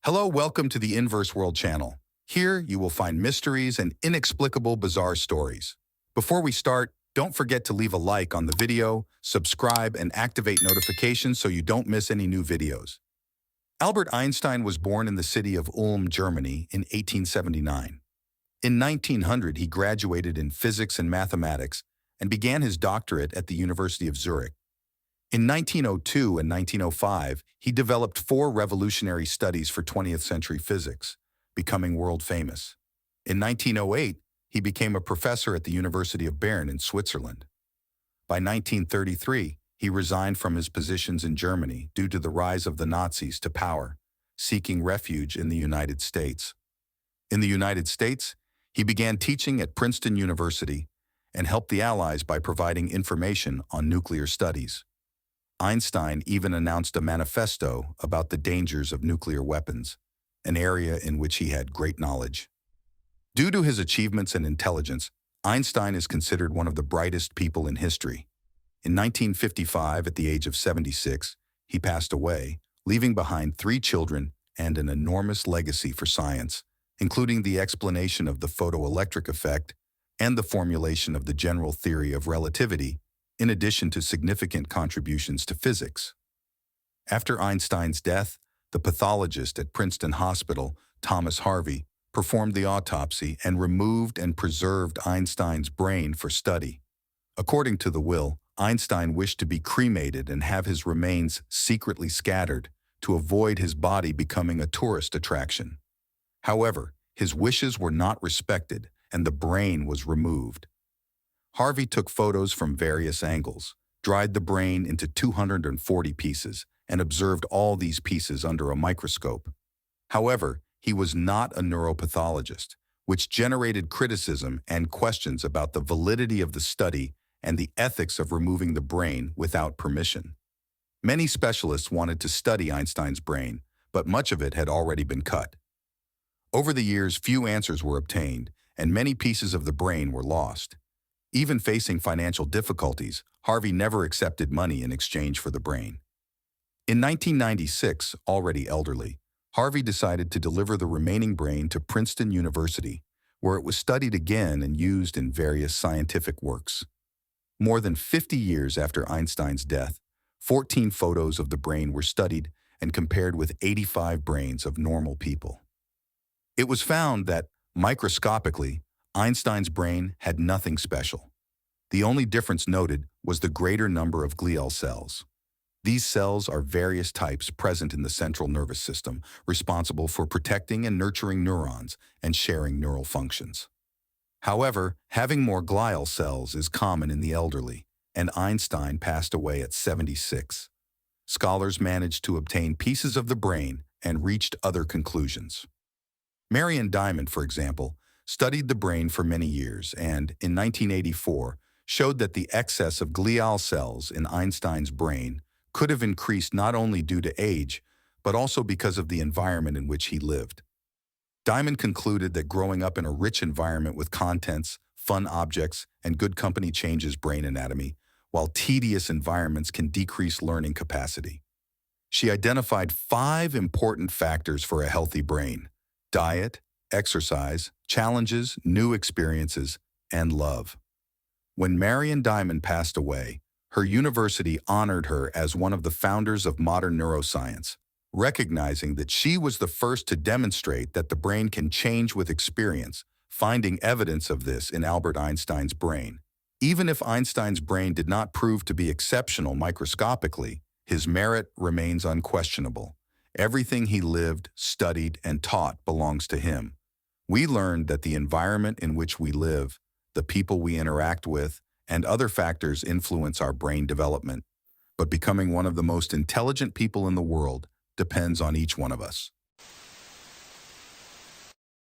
Hello, welcome to the Inverse World channel. Here, you will find mysteries and inexplicable bizarre stories. Before we start, don't forget to leave a like on the video, subscribe, and activate notifications so you don't miss any new videos. Albert Einstein was born in the city of Ulm, Germany in 1879. In 1900, he graduated in physics and mathematics and began his doctorate at the University of Zurich. In 1902 and 1905, he developed four revolutionary studies for 20th century physics, becoming world famous. In 1908, he became a professor at the University of Bern in Switzerland. By 1933, he resigned from his positions in Germany due to the rise of the Nazis to power, seeking refuge in the United States. In the United States, he began teaching at Princeton University and helped the Allies by providing information on nuclear studies. Einstein even announced a manifesto about the dangers of nuclear weapons, an area in which he had great knowledge. Due to his achievements and intelligence, Einstein is considered one of the brightest people in history. In 1955, at the age of 76, he passed away, leaving behind 3 children and an enormous legacy for science, including the explanation of the photoelectric effect and the formulation of the general theory of relativity, in addition to significant contributions to physics. After Einstein's death, the pathologist at Princeton Hospital, Thomas Harvey, performed the autopsy and removed and preserved Einstein's brain for study. According to the will, Einstein wished to be cremated and have his remains secretly scattered to avoid his body becoming a tourist attraction. However, his wishes were not respected and the brain was removed. Harvey took photos from various angles, dried the brain into 240 pieces, and observed all these pieces under a microscope. However, he was not a neuropathologist, which generated criticism and questions about the validity of the study and the ethics of removing the brain without permission. Many specialists wanted to study Einstein's brain, but much of it had already been cut. Over the years, few answers were obtained, and many pieces of the brain were lost. Even facing financial difficulties, Harvey never accepted money in exchange for the brain. In 1996, already elderly, Harvey decided to deliver the remaining brain to Princeton University, where it was studied again and used in various scientific works. More than 50 years after Einstein's death, 14 photos of the brain were studied and compared with 85 brains of normal people. It was found that, microscopically, Einstein's brain had nothing special. The only difference noted was the greater number of glial cells. These cells are various types present in the central nervous system, responsible for protecting and nurturing neurons and sharing neural functions. However, having more glial cells is common in the elderly, and Einstein passed away at 76. Scholars managed to obtain pieces of the brain and reached other conclusions. Marion Diamond, for example, studied the brain for many years and, in 1984, showed that the excess of glial cells in Einstein's brain could have increased not only due to age, but also because of the environment in which he lived. Diamond concluded that growing up in a rich environment with contents, fun objects, and good company changes brain anatomy, while tedious environments can decrease learning capacity. She identified 5 important factors for a healthy brain: diet, exercise, challenges, new experiences, and love. When Marion Diamond passed away, her university honored her as one of the founders of modern neuroscience, recognizing that she was the first to demonstrate that the brain can change with experience, finding evidence of this in Albert Einstein's brain. Even if Einstein's brain did not prove to be exceptional microscopically, his merit remains unquestionable. Everything he lived, studied, and taught belongs to him. We learned that the environment in which we live, the people we interact with, and other factors influence our brain development. But becoming one of the most intelligent people in the world depends on each one of us.